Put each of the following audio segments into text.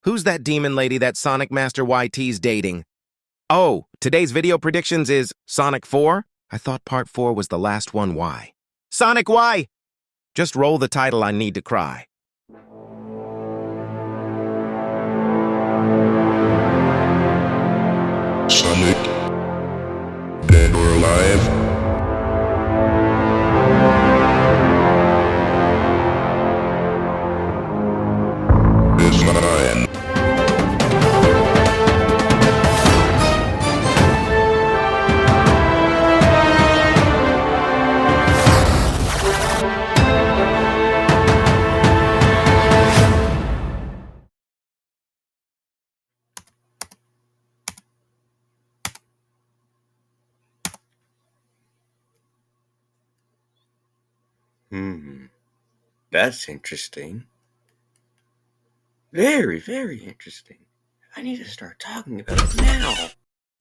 Who's that demon lady that Sonic Master YT's dating? Oh, today's video predictions is Sonic 4? I thought part 4 was the last one. Why? Sonic Y! Just roll the title, I need to cry. Sonic, dead or alive? Is mine. That's interesting. Very, very interesting. I need to start talking about it now.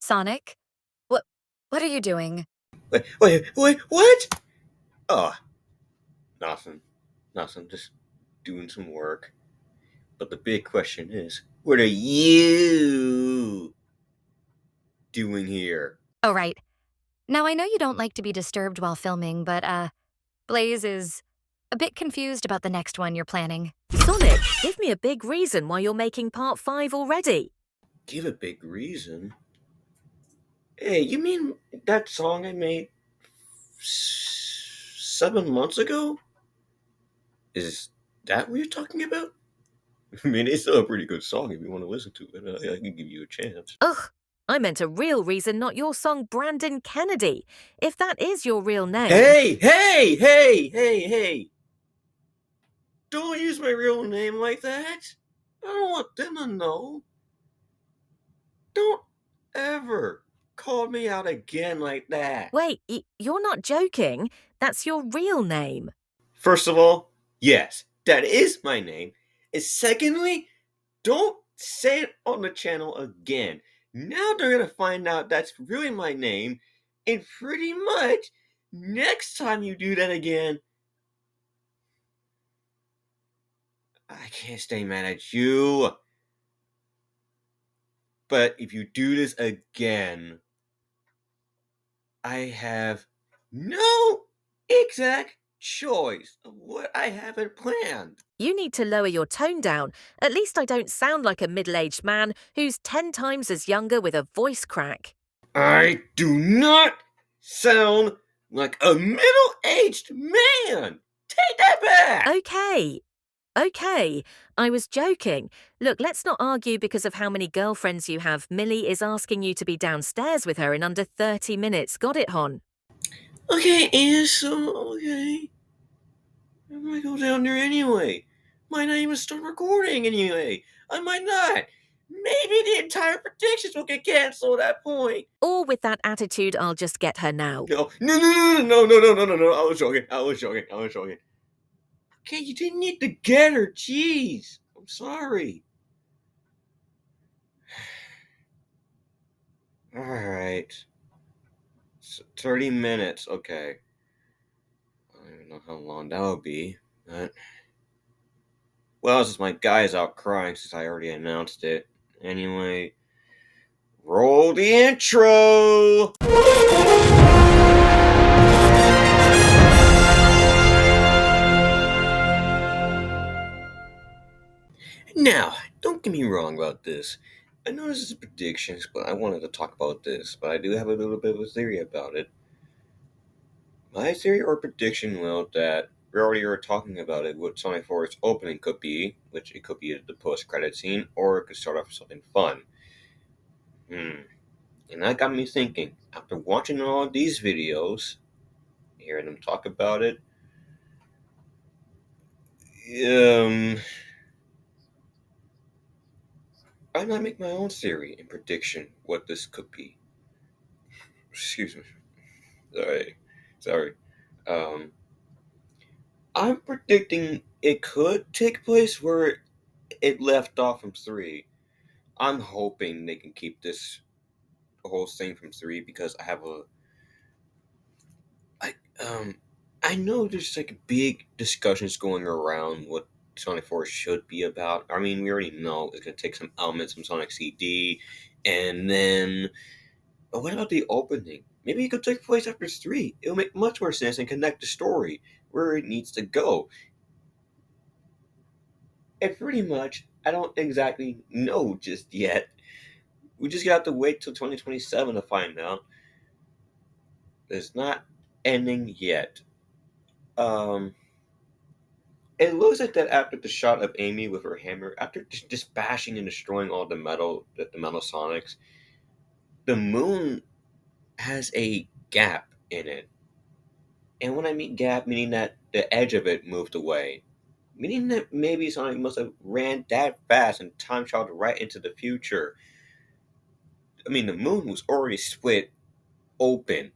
Sonic? What are you doing? Wait, what? Oh, nothing. Just doing some work. But the big question is, what are you doing here? Oh, right. Now, I know you don't like to be disturbed while filming, but, Blaze is a bit confused about the next one you're planning. Sonic, give me a big reason why you're making part 5 already. Give a big reason? Hey, you mean that song I made 7 months ago? Is that what you're talking about? I mean, it's still a pretty good song if you want to listen to it. I can give you a chance. Ugh, I meant a real reason, not your song Brandon Kennedy. If that is your real name. Hey! Don't use my real name like that. I don't want them to know. Don't ever call me out again like that. Wait, you're not joking? That's your real name. First of all, yes, that is my name. And secondly, don't say it on the channel again. Now they're gonna find out that's really my name, and pretty much next time you do that again, I can't stay mad at you. But if you do this again, I have no exact choice of what I haven't planned. You need to lower your tone down. At least I don't sound like a middle-aged man who's 10 times as younger with a voice crack. I do not sound like a middle-aged man! Take that back! Okay, I was joking. Look, let's not argue because of how many girlfriends you have. Millie is asking you to be downstairs with her in under 30 minutes. Got it, hon? Okay, and so, okay. I might go down there anyway. Might not even start recording anyway. I might not. Maybe the entire predictions will get canceled at that point. Or with that attitude, I'll just get her now. No. I was joking. Okay, you didn't need to get her. Jeez. I'm sorry. Alright. 30 minutes. Okay. I don't even know how long that will be. But... well, since my guy's out crying since I already announced it. Anyway, roll the intro! Now, don't get me wrong about this. I know this is predictions, but I wanted to talk about this. But I do have a little bit of a theory about it. My theory or prediction, well, that we already were talking about it, what Sonic 4's opening could be, which it could be the post-credit scene, or it could start off with something fun. And that got me thinking, after watching all these videos, hearing them talk about it, I might make my own theory and prediction what this could be. Excuse me. Sorry. I'm predicting it could take place where it left off from 3. I'm hoping they can keep this whole thing from 3 because I know there's like big discussions going around what Sonic 4 should be about. I mean, we already know it's going to take some elements from Sonic CD, and then. But what about the opening? Maybe it could take place after 3. It'll make much more sense and connect the story where it needs to go. And pretty much, I don't exactly know just yet. We just have to wait till 2027 to find out. It's not ending yet. Um, it looks like that after the shot of Amy with her hammer, after just bashing and destroying all the metal Sonics, the moon has a gap in it. And when I mean gap, meaning that the edge of it moved away, meaning that maybe Sonic must have ran that fast and time traveled right into the future. I mean, the moon was already split open,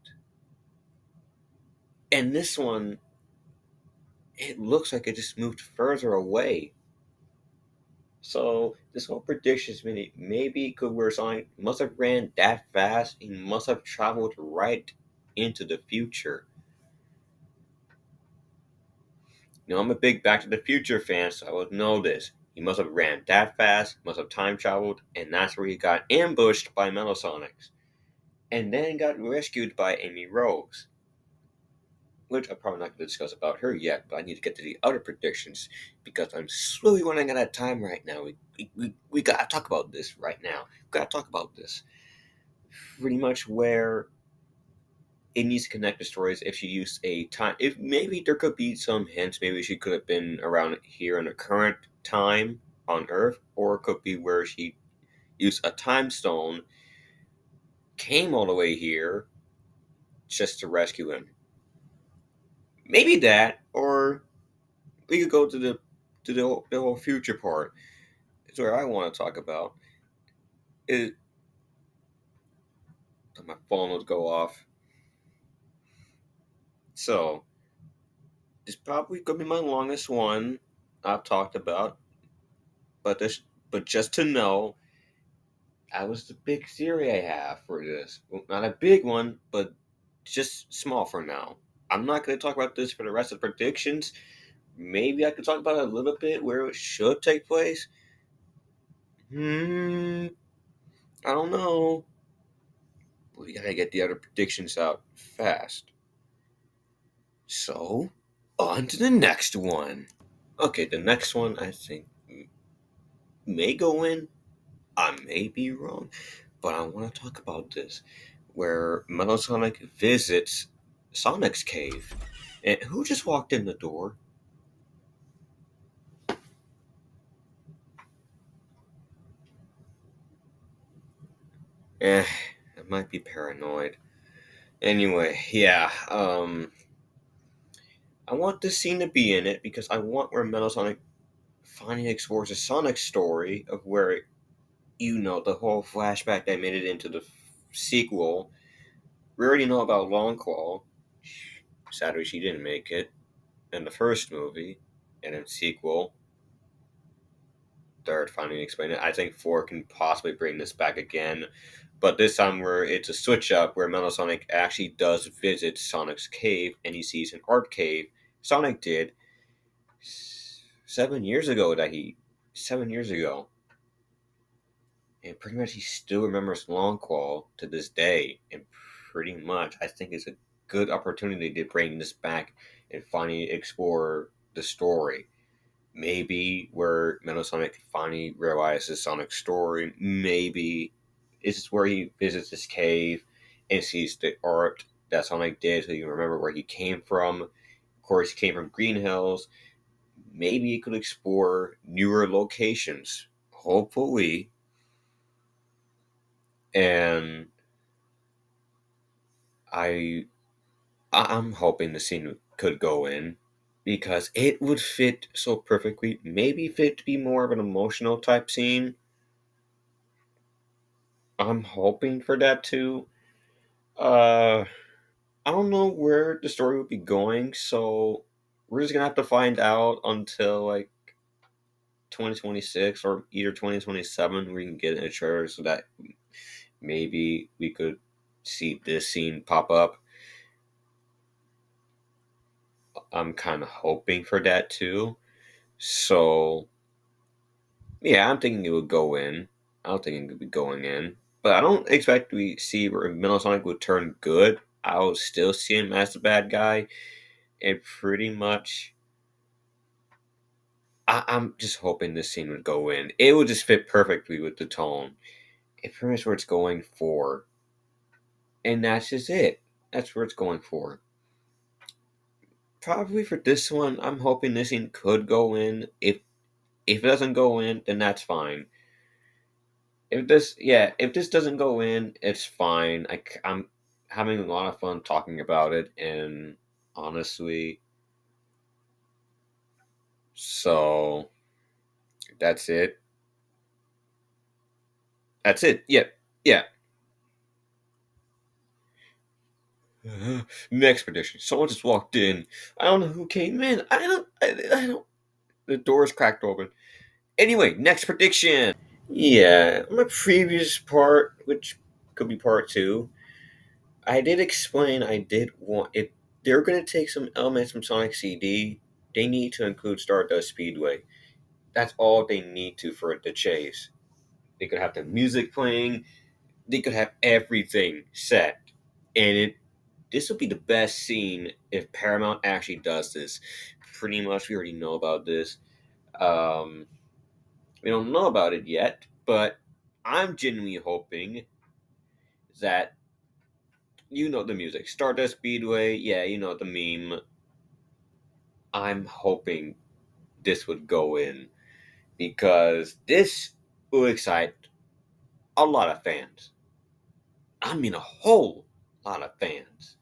and this one, it looks like it just moved further away. So this whole prediction is maybe could where Sonic must have ran that fast. He must have traveled right into the future. Now I'm a big Back to the Future fan, so I would know this. He must have ran that fast, must have time traveled, and that's where he got ambushed by Metal Sonics, and then got rescued by Amy Rose. Which I'm probably not going to discuss about her yet, but I need to get to the other predictions because I'm slowly running out of time right now. We got to talk about this right now. We got to talk about this. Pretty much where it needs to connect the stories if she used a time. If maybe there could be some hints, maybe she could have been around here in the current time on Earth, or it could be where she used a time stone, came all the way here just to rescue him. Maybe that, or we could go to the whole future part. It's where I want to talk about. Is my phone would go off. So it's probably gonna be my longest one I've talked about. But this, but just to know, that was the big theory I have for this. Well, not a big one, but just small for now. I'm not going to talk about this for the rest of the predictions. Maybe I could talk about it a little bit where it should take place. I don't know. We gotta get the other predictions out fast. So, on to the next one. Okay, the next one I think may go in. I may be wrong, but I want to talk about this. Where Metal Sonic visits Sonic's cave. And who just walked in the door? I might be paranoid. Anyway, yeah, I want this scene to be in it because I want where Metal Sonic finally explores the Sonic story of where, the whole flashback that made it into the sequel. We already know about Longclaw. Sadly, she didn't make it in the first movie, and in sequel, third finally explain it. I think 4 can possibly bring this back again, but this time where it's a switch up where Metal Sonic actually does visit Sonic's cave and he sees an art cave Sonic did 7 years ago 7 years ago. And pretty much he still remembers Longclaw to this day. And pretty much I think it's a good opportunity to bring this back and finally explore the story. Maybe where Metal Sonic finally realizes Sonic's story. Maybe this is where he visits this cave and sees the art that Sonic did so you can remember where he came from. Of course, he came from Green Hills. Maybe he could explore newer locations. Hopefully. And I I'm hoping the scene could go in because it would fit so perfectly. Maybe fit to be more of an emotional type scene. I'm hoping for that too. Uh, I don't know where the story would be going, so we're just gonna have to find out until like 2026 or either 2027. We can get a trailer so that maybe we could see this scene pop up. I'm kind of hoping for that too. So yeah, I'm thinking it would go in. I don't think it would be going in, but I don't expect we see where Metal Sonic would turn good. I will still see him as the bad guy, and pretty much, I'm just hoping this scene would go in. It would just fit perfectly with the tone. It's pretty much where it's going for, and that's just it. That's where it's going for. Probably for this one, I'm hoping this scene could go in. If it doesn't go in, then that's fine. If this doesn't go in, it's fine. I'm having a lot of fun talking about it, and honestly, so that's it. That's it. Yep. Yeah. Next prediction. Someone just walked in. I don't know who came in. I don't. The door's cracked open. Anyway, next prediction. Yeah, my previous part, which could be part two, I did explain I did want if they're going to take some elements from Sonic CD, they need to include Stardust Speedway. That's all they need to for it to chase. They could have the music playing. They could have everything set, and it this would be the best scene if Paramount actually does this. Pretty much, we already know about this. Um, we don't know about it yet, but I'm genuinely hoping that you know the music. Stardust Speedway, yeah, you know the meme. I'm hoping this would go in because this will excite a lot of fans. I mean, a whole lot of fans.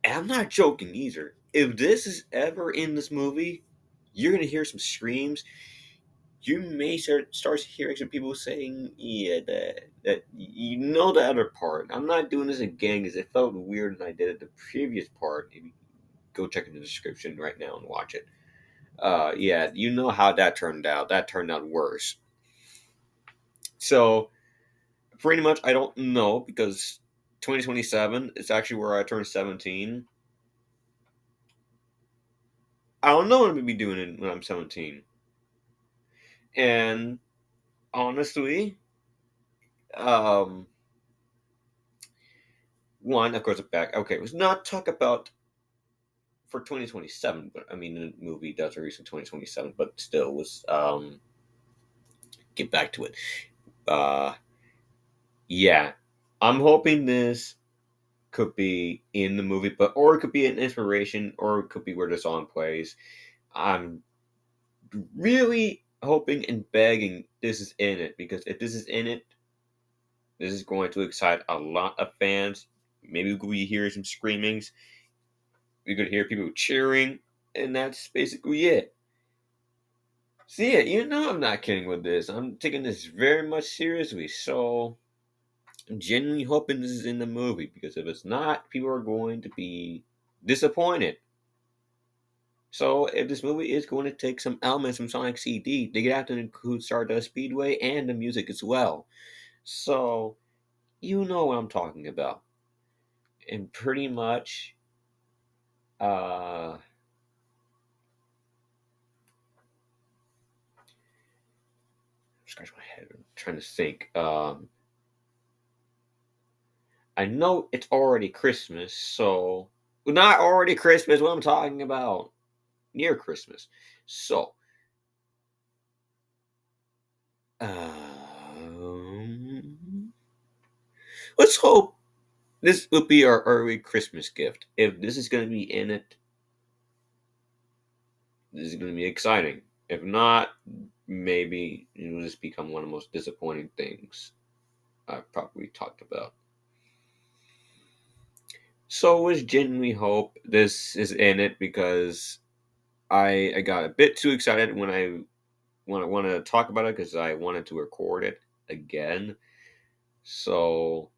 And I'm not joking either. If this is ever in this movie, you're going to hear some screams. You may start hearing some people saying, yeah, that you know the other part. I'm not doing this again because it felt weird when I did it the previous part. If you go check in the description right now and watch it. Yeah, you know how that turned out. That turned out worse. So pretty much, I don't know because 2027 is actually where I turn 17. I don't know what I'm gonna be doing when I'm 17. And honestly, um, one, of course, back. Okay, let's not talk about for 2027, but I mean, the movie does release in 2027, but still, was get back to it. Uh, yeah, I'm hoping this could be in the movie, but or it could be an inspiration, or it could be where the song plays. I'm really hoping and begging this is in it because if this is in it, this is going to excite a lot of fans. Maybe we hear some screamings. We could hear people cheering, and that's basically it. So yeah, you know I'm not kidding with this. I'm taking this very much seriously. So I'm genuinely hoping this is in the movie because if it's not, people are going to be disappointed. So if this movie is going to take some elements from Sonic CD, they have to include Stardust Speedway and the music as well. So you know what I'm talking about. And pretty much, uh, scratch my head. I'm trying to think. I know it's already Christmas, so well, not already Christmas. What I'm talking about, near Christmas. So, let's hope this will be our early Christmas gift. If this is going to be in it, this is going to be exciting. If not, maybe it will just become one of the most disappointing things I've probably talked about. So, I genuinely hope this is in it because I got a bit too excited when I want to talk about it because I wanted to record it again. So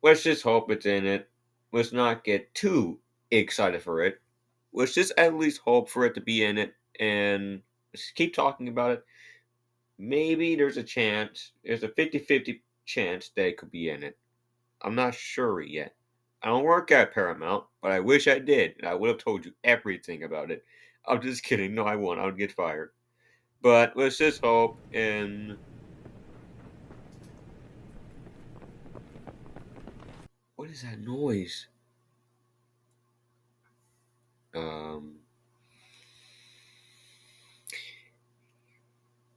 let's just hope it's in it. Let's not get too excited for it. Let's just at least hope for it to be in it and just keep talking about it. Maybe there's a chance, there's a 50-50 chance that it could be in it. I'm not sure yet. I don't work at Paramount, but I wish I did, and I would have told you everything about it. I'm just kidding. No, I won't. I would get fired. But let's just hope. And what is that noise? Um,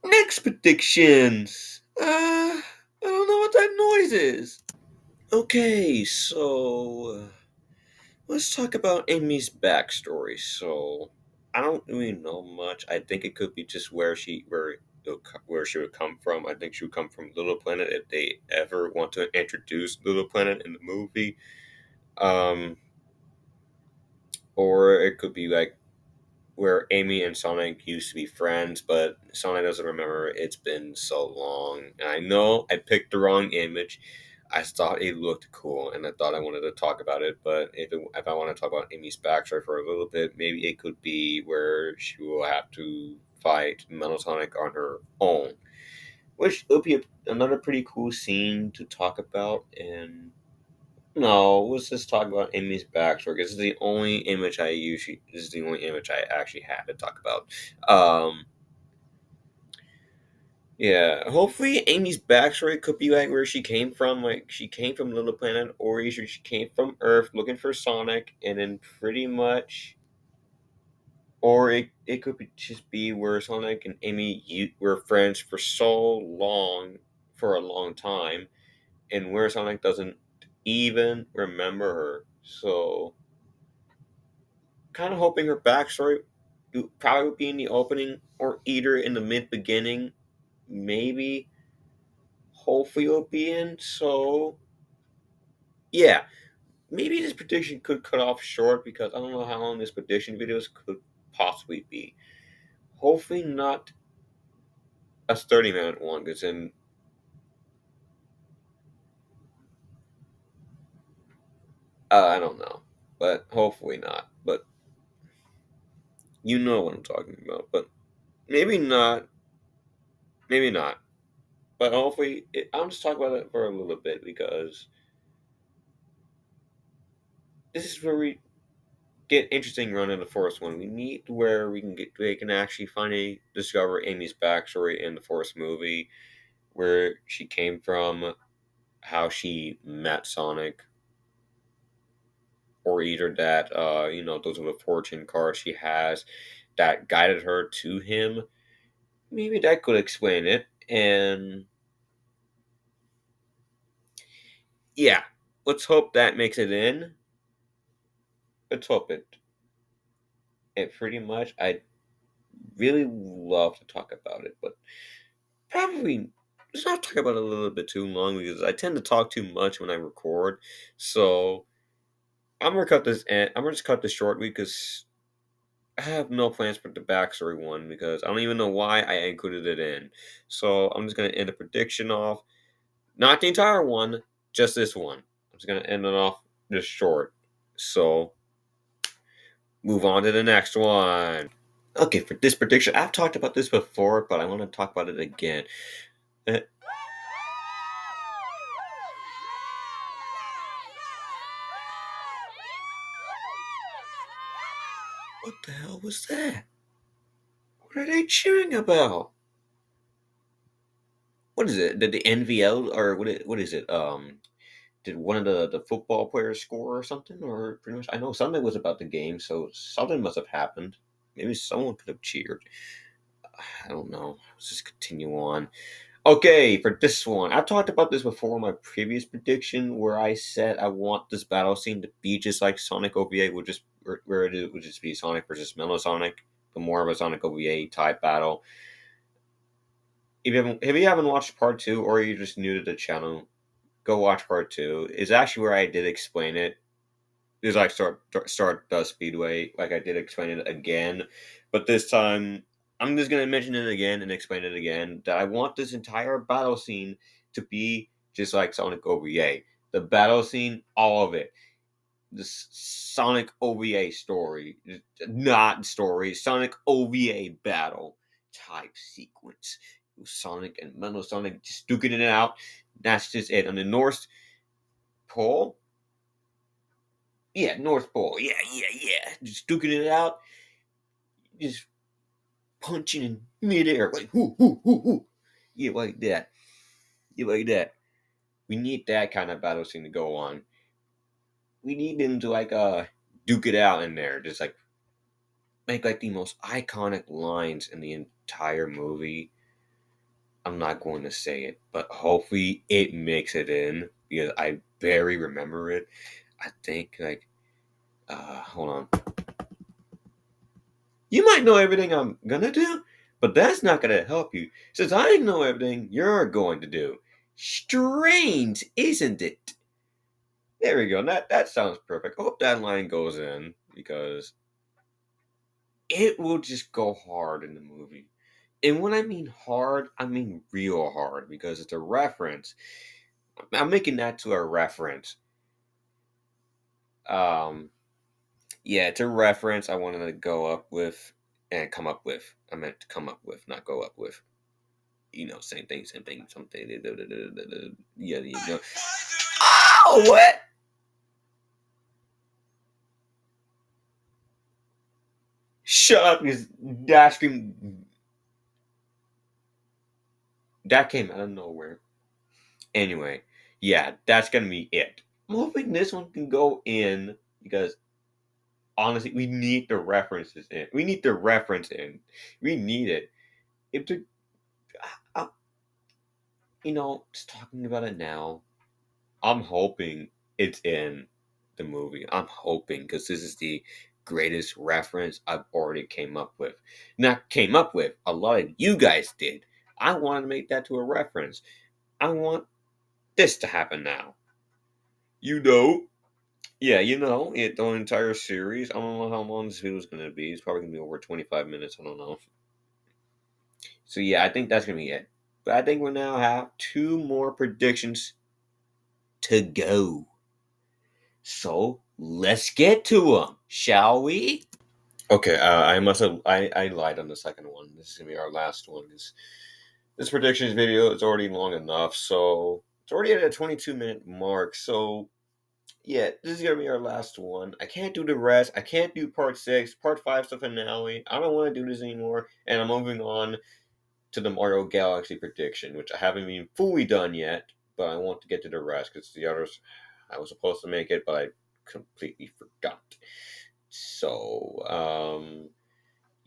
Next predictions. I don't know what that noise is. Okay, so let's talk about Amy's backstory. So I don't really know much. I think it could be just where she would come from. I think she would come from Little Planet if they ever want to introduce Little Planet in the movie. Um, or it could be like where Amy and Sonic used to be friends, but Sonic doesn't remember. It's been so long. And I know I picked the wrong image. I thought it looked cool, and I thought I wanted to talk about it. But if I want to talk about Amy's backstory for a little bit, maybe it could be where she will have to fight Metal Sonic on her own, which would be another pretty cool scene to talk about. And no, let's just talk about Amy's backstory. This is the only image I usually. This is the only image I actually had to talk about. Um, yeah, hopefully Amy's backstory could be like where she came from. Like she came from Little Planet, or either she came from Earth looking for Sonic, and then pretty much, or it could be just be where Sonic and Amy were friends for so long, for a long time, and where Sonic doesn't even remember her. So kind of hoping her backstory probably would be in the opening or either in the mid beginning, maybe. Hopefully, it'll be in. So, yeah, maybe this prediction could cut off short because I don't know how long this prediction videos could possibly be. Hopefully, not a 30-minute one because then I don't know, but hopefully not. But you know what I'm talking about. But maybe not. Maybe not. But hopefully, I'll just talk about it for a little bit because this is where we get interesting run in the first one. We need where we can actually finally discover Amy's backstory in the first movie, where she came from, how she met Sonic, or either that those are the fortune cards she has that guided her to him. Maybe that could explain it. And yeah, let's hope that makes it in. Let's hope it pretty much. I really love to talk about it, but probably let's not talk about it a little bit too long because I tend to talk too much when I record. So I'm gonna cut this. I'm gonna just cut this short because I have no plans for the backstory one because I don't even know why I included it in. So I'm just gonna end the prediction off. Not the entire one, just this one. I'm just gonna end it off just short. So move on to the next one. Okay, for this prediction, I've talked about this before, but I want to talk about it again. Uh, What the hell was that? What are they cheering about? What is it? Did the NVL or what is it? Did one of the football players score or something? Or pretty much, I know something was about the game, so something must have happened. Maybe someone could have cheered. I don't know. Let's just continue on. Okay, for this one, I've talked about this before in my previous prediction, where I said I want this battle scene to be just like Sonic OVA, would just where it would just be Sonic versus Mellow Sonic, but more of a Sonic OVA type battle. If you haven't watched part two, or you're just new to the channel, go watch part two. It's actually where I did explain it. It's like start Speedway, like I did explain it again, but this time I'm just gonna mention it again and explain it again. That I want this entire battle scene to be just like Sonic OVA. The battle scene, all of it. This Sonic OVA story, not story, Sonic OVA battle type sequence. Sonic and Metal Sonic just duking it out. That's just it. On the North Pole, yeah, North Pole, yeah, just duking it out. just punching in midair, like whoo, whoo, whoo, whoo. Yeah, like that. Yeah, like that. We need that kind of battle scene to go on. We need them to duke it out in there, just like make like the most iconic lines in the entire movie. I'm not going to say it, but hopefully it makes it in because I barely remember it. I think hold on. You might know everything I'm gonna do, but that's not gonna help you since I know everything you're going to do. Strange, isn't it? There we go. That sounds perfect. I hope that line goes in because it will just go hard in the movie. And when I mean hard, I mean real hard because it's a reference. I'm making that to a reference. Um, yeah, it's a reference I wanted to go up with and come up with. I meant to come up with, not go up with. Same thing, something. Yeah, Oh, what? Shut up, because that scream that came out of nowhere. Anyway, yeah, that's gonna be it. I'm hoping this one can go in because honestly, we need the references in. We need the reference in. We need it. If the, uh, just talking about it now, I'm hoping it's in the movie. I'm hoping because this is the greatest reference I've already came up with. Not came up with, a lot of you guys did. I wanted to make that to a reference. I want this to happen now. You know. Yeah, the entire series. I don't know how long this video is going to be. It's probably going to be over 25 minutes. I don't know. So, yeah, I think that's going to be it. But I think we now have two more predictions to go. So, let's get to them, shall we? Okay, I must have. I lied on the second one. This is going to be our last one. This predictions video is already long enough. So, it's already at a 22-minute mark. So, yeah, this is gonna be our last one. I can't do the rest. I can't do part 6. Part 5's the finale. I don't want to do this anymore. And I'm moving on to the Mario Galaxy prediction, which I haven't even fully done yet. But I want to get to the rest because the others, I was supposed to make it, but I completely forgot. So,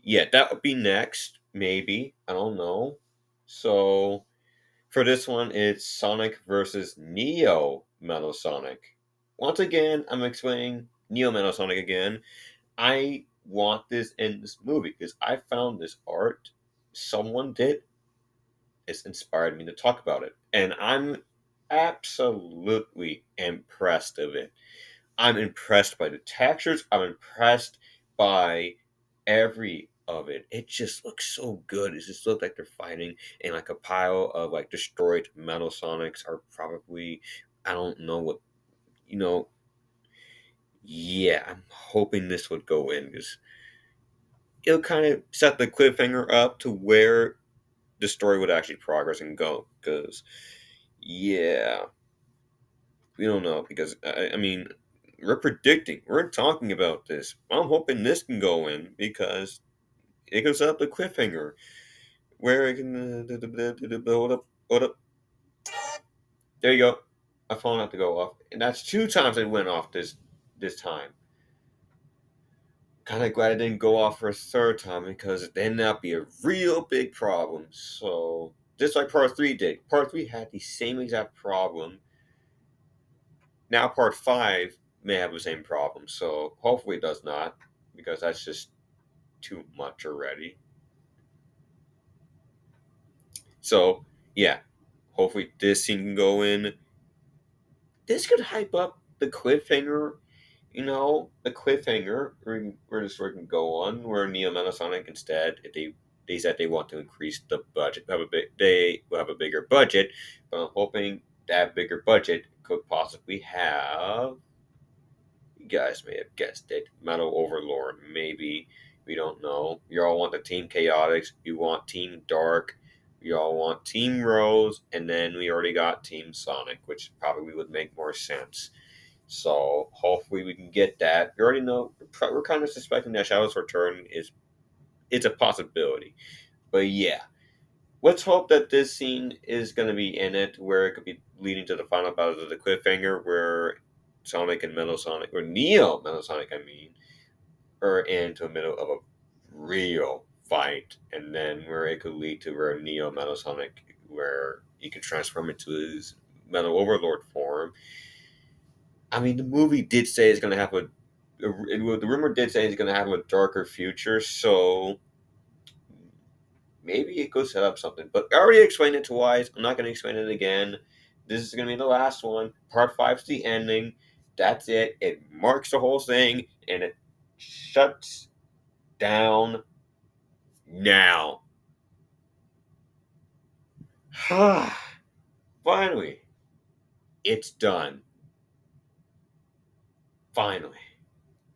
yeah, that would be next. Maybe. I don't know. So, for this one, it's Sonic versus Neo Metal Sonic. Once again, I'm explaining Neo Metal Sonic again. I want this in this movie because I found this art someone did. It's inspired me to talk about it. And I'm absolutely impressed of it. I'm impressed by the textures. I'm impressed by every of it. It just looks so good. It just looks like they're fighting, and like a pile of like destroyed metal Sonics are probably, I don't know what, you know. Yeah, I'm hoping this would go in because it'll kind of set the cliffhanger up to where the story would actually progress and go. Because yeah, we don't know because I mean we're talking about this. I'm hoping this can go in because it goes up the cliffhanger where it can hold up. There you go. My phone had to go off, and that's 2 times it went off this time. Kind of glad it didn't go off for a third time because then that'd be a real big problem. So just like part 3 did, part 3 had the same exact problem. Now part 5 may have the same problem. So hopefully it does not because that's just too much already. So yeah, hopefully this scene can go in. This could hype up the cliffhanger. The cliffhanger where the story can go on, where Neo Metasonic instead, if they said they want to increase the budget, they will have a bigger budget, but I'm hoping that bigger budget could possibly have. You guys may have guessed it, Metal Overlord. Maybe we don't know. You all want the Team Chaotix. You want Team Dark. You all want Team Rose, and then we already got Team Sonic, which probably would make more sense. So hopefully we can get that. We already know we're kind of suspecting that Shadow's Return it's a possibility. But yeah, let's hope that this scene is going to be in it, where it could be leading to the final battle of the cliffhanger, where Sonic and Metal Sonic, or Neo Metal Sonic, are into the middle of a real fight, and then where it could lead to where Neo Metal Sonic, where he can transform into his Metal Overlord form. I mean, the movie did say it's going to have the rumor did say it's going to have a darker future, so maybe it could set up something. But I already explained it twice. I'm not going to explain it again. This is going to be the last one. Part 5 is the ending. That's it. It marks the whole thing, and it shuts down now. Finally, it's done. Finally.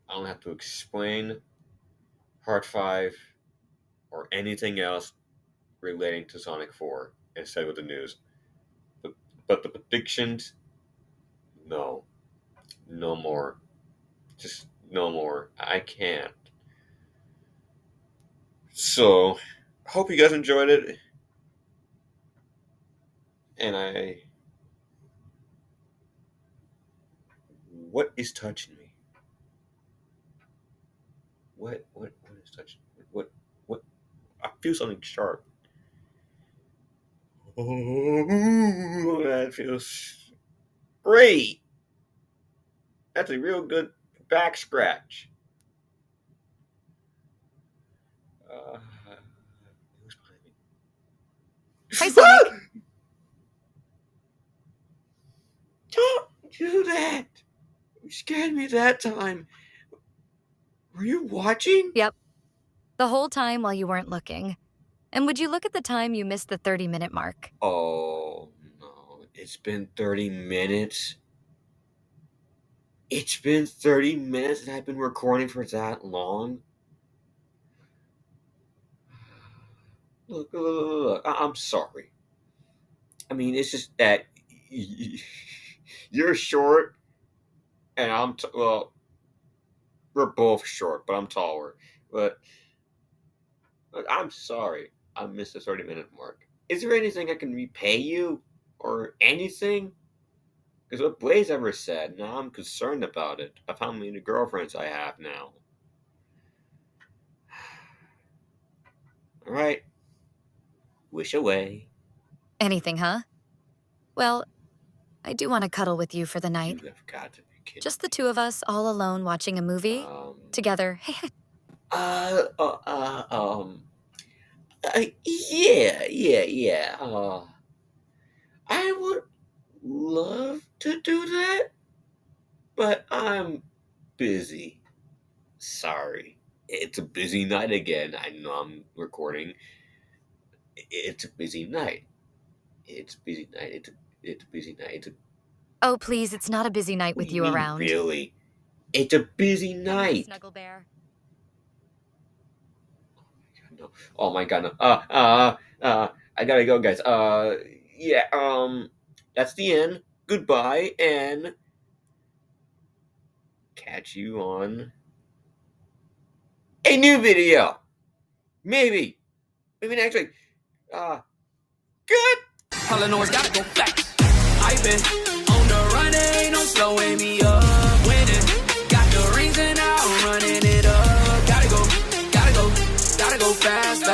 I don't have to explain Part 5 or anything else relating to Sonic 4 instead with the news. But the predictions, no. No more. Just no more. I can't. So, hope you guys enjoyed it. And what is touching me? What is touching me? What? I feel something sharp. Oh, that feels great. That's a real good back scratch. Who's behind me? Hi, Sonic. Don't do that. You scared me that time. Were you watching? Yep. The whole time while you weren't looking. And would you look at the time you missed the 30-minute mark? Oh, no. It's been 30 minutes. It's been 30 minutes and I've been recording for that long. Look. I'm sorry. I mean, it's just that you're short and well, we're both short, but I'm taller. But look, I'm sorry I missed the 30-minute mark. Is there anything I can repay you? Or anything? Because what Blaze ever said, now I'm concerned about it, of how many girlfriends I have now. Alright. Wish away. Anything, huh? Well, I do want to cuddle with you for the night. You have got to be kidding. Just the two of us, all alone, watching a movie. Together. Hey, Yeah. I would love to do that, but I'm busy. Sorry. It's a busy night again. I know I'm recording. It's a busy night. It's a busy night. It's a busy night. oh, please, it's not a busy night with you around. Really? It's a busy night. Snuggle bear. No. Oh my god, no. I gotta go, guys. That's the end. Goodbye, and catch you on a new video. Maybe next week. Good. All I know is gotta go fast. I've been on the run, ain't no slowing me up. Winning, got the reason I'm running it up. Gotta go fast.